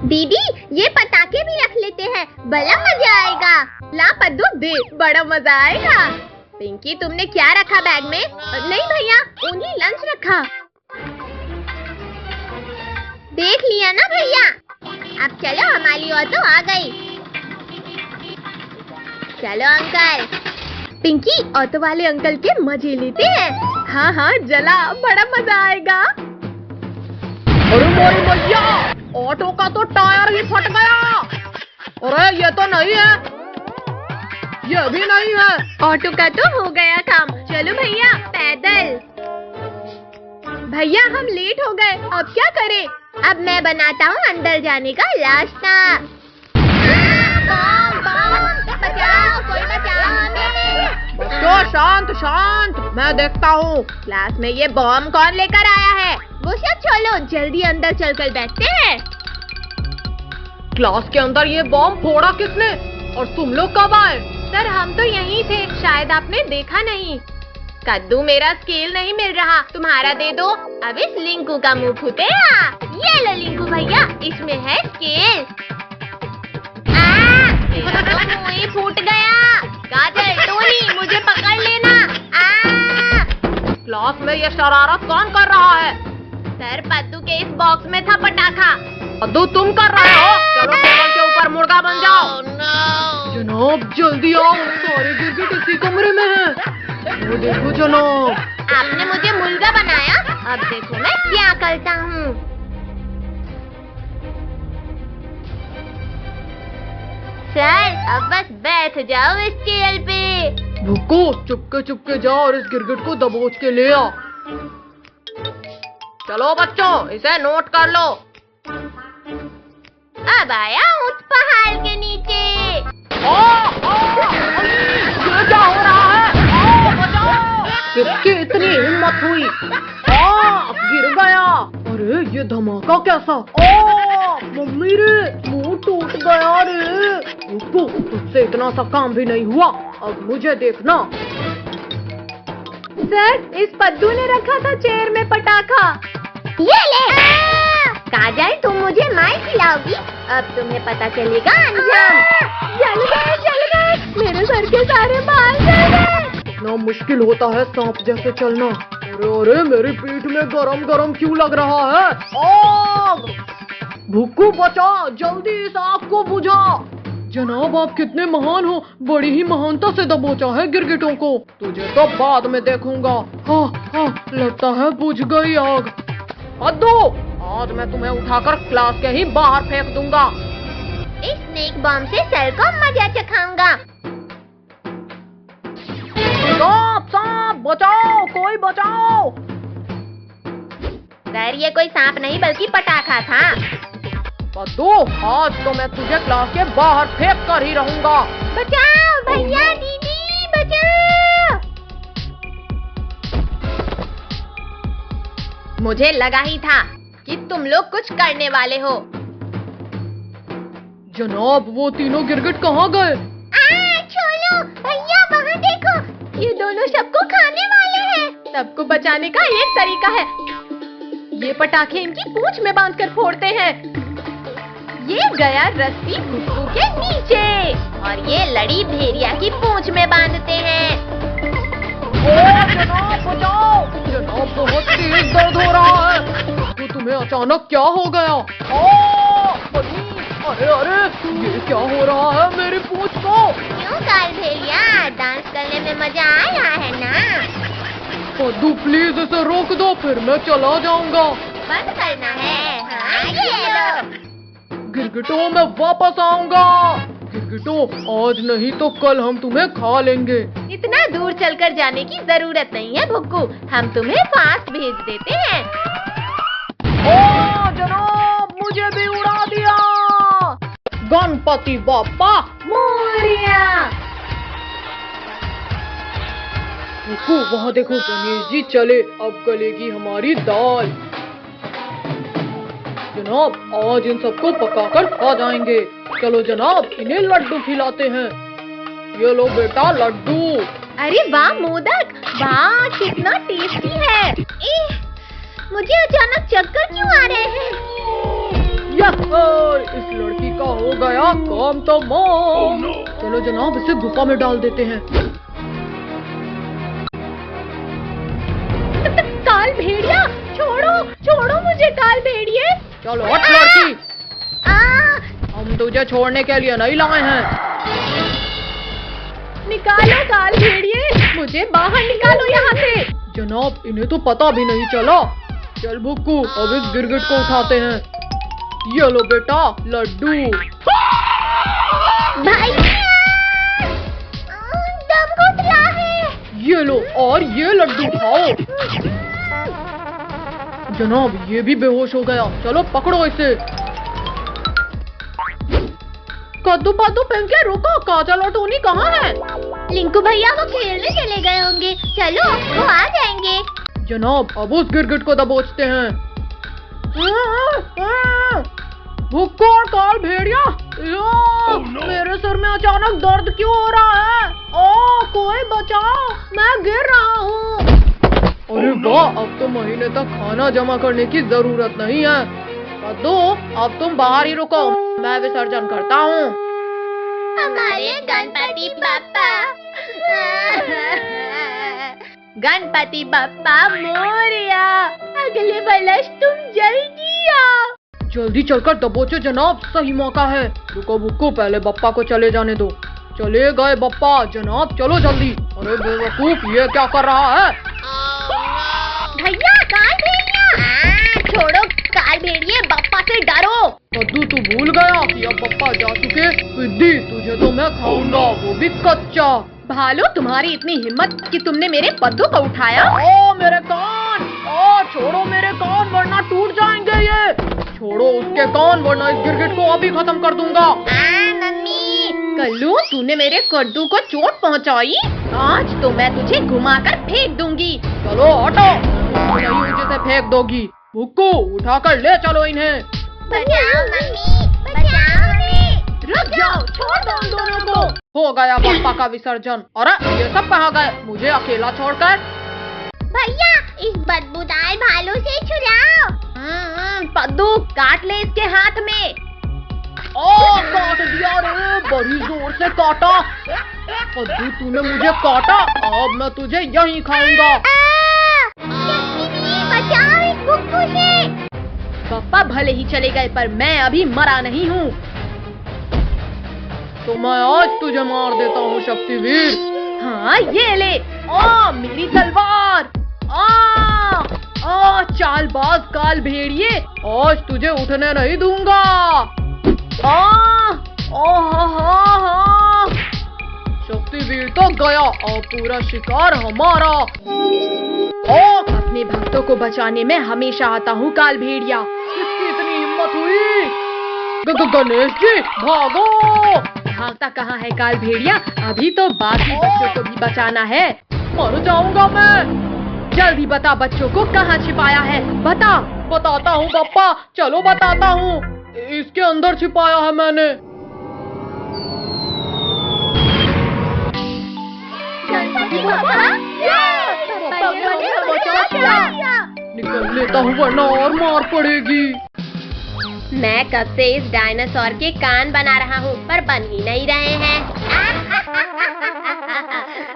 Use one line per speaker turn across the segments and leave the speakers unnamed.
दीदी ये पटाखे भी रख लेते हैं, बड़ा मजा आएगा।
ला पद्दू दे, बड़ा मजा आएगा। पिंकी तुमने क्या रखा बैग में?
नहीं भैया, ओनली लंच रखा। देख लिया ना भैया। अब चलो, हमारी ऑटो आ गई। चलो अंकल।
पिंकी ऑटो वाले अंकल के मजे लेते हैं। हाँ हाँ जला, बड़ा मजा आएगा।
अरे मोरी भैया, ऑटो का तो टायर ही फट गया। अरे ये तो नहीं है, ये भी नहीं है।
ऑटो का तो हो गया काम। चलो भैया पैदल। भैया हम लेट हो गए, अब क्या करें?
अब मैं बनाता हूँ अंदर जाने का रास्ता। बचाओ, कोई बचाओ हमें।
बच्चों शांत शांत, मैं देखता हूँ।
क्लास में ये बॉम्ब कौन लेकर आया है?
वो सब छोड़ो, जल्दी अंदर चलकर बैठते हैं।
क्लास के अंदर ये बॉम्ब फोड़ा किसने? और तुम लोग कब आए?
सर हम तो यहीं थे, शायद आपने देखा नहीं। कद्दू मेरा स्केल नहीं मिल रहा, तुम्हारा दे दो।
अब इस लिंकू का मुंह फूटेगा। ये लो लिंकू भैया, इसमें है स्केल। मेरा तो मुंह ही फूट गया। काजल, टोनी, मुझे पकड़ लेना।
क्लास में ये शरारत कौन कर रहा है?
सर पद्दू के इस बॉक्स में था पटाखा।
पद्दू तुम कर रहे हो? चलो टेबल के ऊपर मुर्गा बन जाओ। जनाब जल्दी आओ, सारे गिरगिट इसी कमरे में हैं। वो देखो जनाब।
आपने मुझे मुर्गा बनाया, अब देखो मैं क्या करता हूँ। सर अब बस बैठ जाओ इस चेयर पे।
भुक्को चुपके चुपके जाओ और इस गिरगिट को दबोच के ले आ। चलो बच्चों, इसे नोट कर लो।
अब आया उस पहाड़ के नीचे।
ये क्या हो रहा है? बचाओ! किसकी इतनी हिम्मत हुई? गिर गया। अरे ये धमाका कैसा? मम्मी रे, मुंह टूट गया रे। रुको, तुझसे इतना सा काम भी नहीं हुआ, अब मुझे देखना।
सर इस पद्दू ने रखा था चेयर में पटाखा।
ये ले। काजल तुम मुझे मार खिलाओगी, अब तुम्हें पता चलेगा अंजाम।
जल गए, मेरे सर के सारे बाल जल गए।
इतना मुश्किल होता है सांप जैसे चलना। अरे अरे मेरी पीठ में गरम गरम क्यों लग रहा है? आग! भुक्कू बचा, जल्दी इस आग को बुझा। जनाब आप कितने महान हो, बड़ी ही महानता से दबोचा है गिरगिटों को। तुझे तो बाद में देखूंगा। हाँ हाँ, लगता है बुझ गई आग। पद्दू, आज मैं तुम्हें उठाकर क्लास के ही बाहर फेंक दूंगा।
इस स्नेक बॉम्ब से सर को मजा चखाऊंगा।
सांप सांप, बचाओ, कोई बचाओ।
सर ये कोई सांप नहीं बल्कि पटाखा था।
पद्दू, आज तो मैं तुझे क्लास के बाहर फेंक कर ही रहूंगा।
बचाओ भैया, दीदी बचाओ।
मुझे लगा ही था कि तुम लोग कुछ करने वाले हो।
जनाब वो तीनों गिरगिट कहाँ गए?
छोड़ो भैया, वहाँ देखो,
ये दोनों सबको खाने वाले हैं। सबको बचाने का एक तरीका है, ये पटाखे इनकी पूंछ में बांधकर फोड़ते हैं। ये गया रस्सी भुक्कू के नीचे
और ये लड़ी भेड़िया की पूंछ में बांधते हैं।
जनाब बचाओ, जनाब बहुत तेज दर्द हो रहा है। तो तुम्हें अचानक क्या हो गया? अरे अरे ये क्या हो रहा है मेरी पूंछ को?
क्यों काल भेड़िया, डांस करने में मजा आ रहा है ना?
पद्दू प्लीज इसे रोक दो, फिर मैं चला जाऊंगा।
बंद करना है? हाँ ये लो।
गिरगिटों मैं वापस आऊंगा। गिरगिटों आज नहीं तो कल हम तुम्हें खा लेंगे।
इतना दूर चलकर जाने की जरूरत नहीं है भुक्कू, हम तुम्हें फास्ट भेज देते हैं।
ओ जनाब मुझे भी उड़ा दिया। गणपति बाप्पा
मोरिया।
वहाँ देखो गणेश जी चले, अब गलेगी हमारी दाल। जनाब आज इन सबको पकाकर खा जाएंगे। चलो जनाब इन्हें लड्डू खिलाते हैं। ये लो बेटा लड्डू।
अरे वाह मोदक, वाह कितना टेस्टी है।
मुझे अचानक चक्कर क्यों आ रहे हैं?
इस लड़की का हो गया काम तमाम। चलो जनाब, इसे गुफा में डाल देते हैं।
काल भेड़िया, छोड़ो छोड़ो मुझे काल भेड़िए।
चलो हट लड़की, हम तुझे छोड़ने के लिए नहीं लाए हैं।
निकालो काल भेड़िए, मुझे बाहर निकालो यहाँ से।
जनाब, इन्हें तो पता भी नहीं चला। चल भुक्कू, अब इस गिरगिट को उठाते हैं। ये लो बेटा लड्डू।
भैया, दम घुटला है।
ये लो और ये लड्डू खाओ। जनाब, ये भी बेहोश हो गया। चलो पकड़ो इसे। कद्दू पद्दू पिंके, रुको, काजल और टोनी कहाँ है?
लिंकू भैया वो खेलने चले गए होंगे। चलो वो आ जाएंगे।
जनाब, अब उस गिरगिट को दबोचते हैं। भुक्कू और काल भेड़िया, मेरे सर में अचानक दर्द क्यों हो रहा है? कोई बचाओ, मैं गिर रहा हूँ। अरे वाह, अब तो महीने तक खाना जमा करने की जरूरत नहीं है। कद्दू, अब तुम बाहर ही रुको, मैं विसर्जन करता हूँ।
हमारे गणपति बप्पा।
गणपति बप्पा मोरया, अगले वर्ष तुम जल्दी आओ।
जल्दी चलकर दबोचो जनाब, सही मौका है। रुको भुक्कू, पहले बप्पा को चले जाने दो। चले गए बप्पा। जनाब चलो जल्दी। अरे बेवकूफ, ये क्या कर रहा है?
भैया काल भेड़िया, छोड़ो काल भेड़िए, बप्पा से डरो।
कद्दू, तू भूल गया कि अब बप्पा जा चुके। सिद्धि, तुझे तो मैं खाऊंगा, वो भी कच्चा।
भालू, तुम्हारी इतनी हिम्मत कि तुमने मेरे पद्दू को उठाया।
मेरे कान, छोड़ो मेरे कान, वरना टूट जाएंगे ये। छोड़ो उसके कान, वरना इस गिरगिट को अभी खत्म कर दूंगा।
मम्मी,
कल्लू, तूने मेरे कद्दू को चोट पहुंचाई। आज तो मैं तुझे घुमाकर फेंक दूंगी।
चलो हटो, नहीं ऊंचे से फेंक दोगी। भुक्कू, उठाकर ले चलो इन्हें।
बचाओ मम्मी, बचाओ हमें।
रुक जाओ, छोड़ दो उन दोनों को।
हो गया बप्पा का विसर्जन। अरे ये सब कहाँ गए, मुझे अकेला छोड़कर?
भैया, इस बदबूदार भालू से छुड़ाओ।
पद्दू, काट ले इसके हाथ में।
काट दिया रे, बड़ी जोर से काटा। कद्दू, तूने मुझे काटा, अब मैं तुझे यहीं खाऊंगा।
बचाओ इस भुक्कू से।
बप्पा भले ही चले गए, पर मैं अभी मरा नहीं हूँ।
तो मैं आज तुझे मार देता हूँ शक्तिवीर।
हाँ, ये ले। मेरी तलवार। चालबाज काल भेड़िए,
आज तुझे उठने नहीं दूंगा। शक्तिवीर तो गया, अब पूरा शिकार हमारा।
अपने भक्तों को बचाने में हमेशा आता हूँ काल भेड़िया।
किसकी इतनी हिम्मत हुई? गणेश जी, भागो।
भागता कहाँ है काल भेड़िया, अभी तो बाकी बच्चों को भी बचाना है।
मर जाऊंगा मैं।
जल्दी बता, बच्चों को कहाँ छिपाया है, बता।
बताता हूँ बप्पा, चलो बताता हूँ। इसके अंदर छिपाया है मैंने। निकल लेता हूँ, वरना और मार पड़ेगी।
मैं कब से इस डायनासोर के कान बना रहा हूँ, पर बन ही नहीं रहे हैं।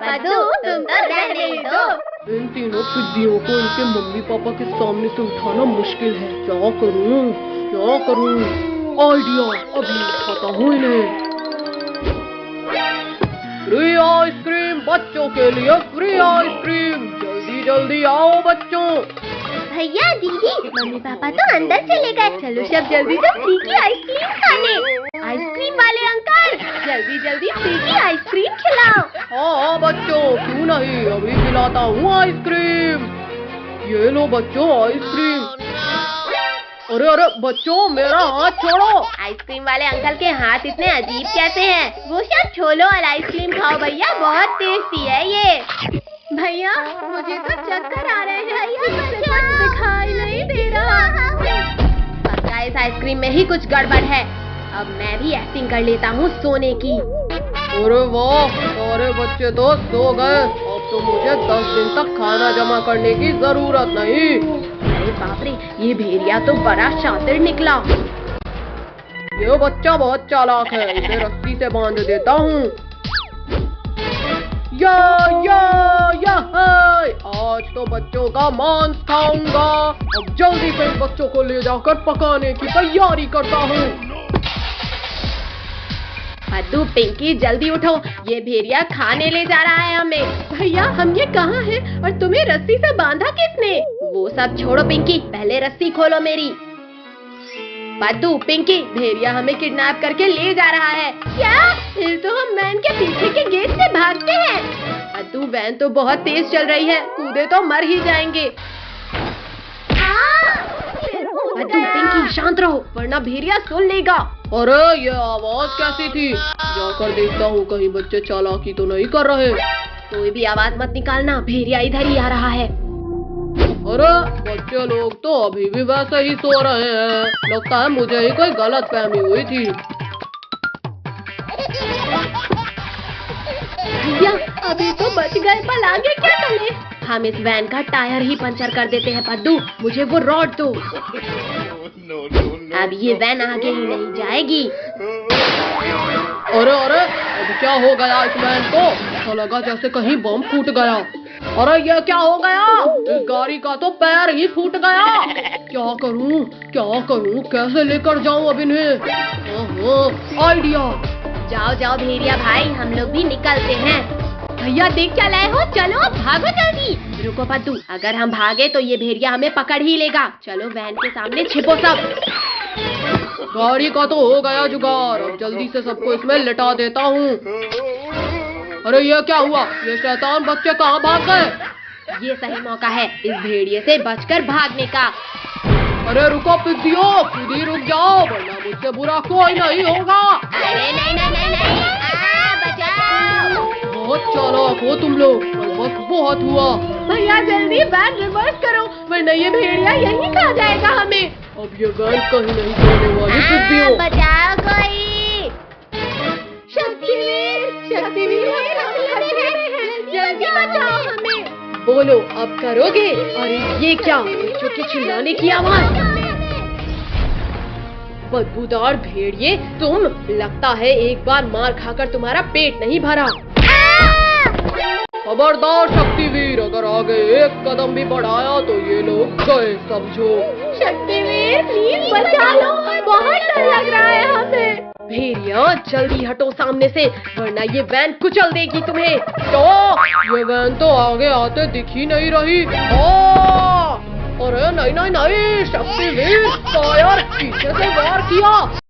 पद्दू, तुम तो रहने दो।
इन तीनों सिद्धियों को इनके मम्मी पापा के सामने से उठाना मुश्किल है। क्या करूँ, क्या करूँ? आइडिया, अभी उठाता हूँ इन्हें। फ्री आइसक्रीम, बच्चों के लिए फ्री आइसक्रीम। जल्दी जल्दी आओ बच्चों।
भैया, दीदी, मम्मी पापा तो अंदर चले गए। चलो सब जल्दी से फ्री की आइसक्रीम खाने। आइसक्रीम वाले अंकल, जल्दी जल्दी फ्री की आइसक्रीम खिलाओ।
हाँ बच्चों, क्यों नहीं, अभी खिलाता हूँ आइसक्रीम। ये लो बच्चों आइसक्रीम। अरे अरे बच्चों, मेरा हाथ छोड़ो।
आइसक्रीम वाले अंकल के हाथ इतने अजीब कैसे हैं? वो सब छोलो और आइसक्रीम खाओ भैया, बहुत टेस्टी है ये।
भैया, मुझे तो चक्कर आ रहे हैं, कुछ दिखाई नहीं दे रहा।
पक्का इस आइसक्रीम में ही कुछ गड़बड़ है। अब मैं भी एक्टिंग कर लेता हूँ सोने की।
अरे वाह, सारे बच्चे तो सो गए। अब तो मुझे 10 दिन तक खाना जमा करने की जरूरत नहीं।
अरे बाप रे, ये भेड़िया तो बड़ा शातिर निकला।
ये बच्चा बहुत चालाक है, इसे रस्सी से बांध देता हूँ। या हाय, आज तो बच्चों का मांस खाऊंगा। अब जल्दी से इन बच्चों को ले जाकर पकाने की तैयारी करता हूँ।
पद्दू, पिंकी जल्दी उठो, ये भेड़िया खाने ले जा रहा है हमें। भैया हम ये कहाँ हैं और तुम्हें रस्सी से बांधा किसने? वो सब छोड़ो पिंकी, पहले रस्सी खोलो मेरी। पद्दू, पिंकी, भेड़िया हमें किडनैप करके ले जा रहा है। क्या? फिर तो हम वैन के पीछे के गेट से भागते हैं। पद्दू, वैन तो बहुत तेज चल रही है, कूदे तो मर ही जाएंगे। पद्दू, पिंकी शांत रहो वरना भेड़िया सुन लेगा।
अरे ये आवाज कैसी थी? जाकर देखता हूँ कहीं बच्चे चालाकी तो नहीं कर रहे।
कोई भी आवाज मत निकालना, भेड़िया इधर ही आ रहा है।
अरे बच्चे लोग तो अभी भी वैसे ही सो रहे हैं। लगता है मुझे ही कोई गलतफहमी हुई थी।
भैया अभी तो बच गए, पर आगे क्या करें? हम इस वैन का टायर ही पंचर कर देते हैं। पद्दू, मुझे वो रॉड दो। अब ये वैन आगे ही नहीं जाएगी।
अरे अब क्या हो गया इस वैन को? ऐसा लगा जैसे कहीं बम फूट गया। अरे ये क्या हो गया? इस गाड़ी का तो पैर ही फूट गया। क्या करूं, कैसे लेकर जाऊं अब इन्हें? आइडिया।
जाओ भेड़िया भाई, हम लोग भी निकलते हैं। भैया देख क्या लाए हो, चलो भागो जल्दी। रुको पद्दू, अगर हम भागे तो ये भेड़िया हमें पकड़ ही लेगा। चलो वैन के सामने छिपो सब।
गाड़ी का तो हो गया जुगाड़, अब जल्दी से सबको इसमें लिटा देता हूँ। अरे ये क्या हुआ? ये शैतान बच्चे कहाँ भाग गए?
ये सही मौका है इस भेड़िए से बचकर भागने का।
अरे रुको पिद्दियो, खुद ही रुक जाओ वरना मुझसे बुरा कोई नहीं होगा।
अरे नहीं, बचाओ।
बहुत चालाक हो तुम लोग, पर वक्त बहुत हुआ।
भैया जल्दी वैन रिवर्स करो वरना ये भेड़िया यहीं खा जाएगा हमें।
अब ये वैन कहीं नहीं जाने वाली पिद्दियो।
बचाओ कोई। शक्तिवीर जल्दी बचाओ हमें।
बोलो अब करोगे? अरे ये क्या, बच्चों की चिल्लाने की आवाज। बदबूदार भेड़िए तुम, लगता है एक बार मार खाकर तुम्हारा पेट नहीं भरा। खबरदार शक्तिवीर, अगर आगे एक कदम भी बढ़ाया तो ये लोग गए समझो।
शक्तिवीर प्लीज बचा लो, बहुत डर लग रहा है हमें।
भेड़िया जल्दी हटो सामने से वरना ये वैन कुचल देगी तुम्हें। तो ये वैन तो आगे आते दिख ही नहीं रही। अरे नहीं, शक्तिवीर टायर पीछे से वार किया।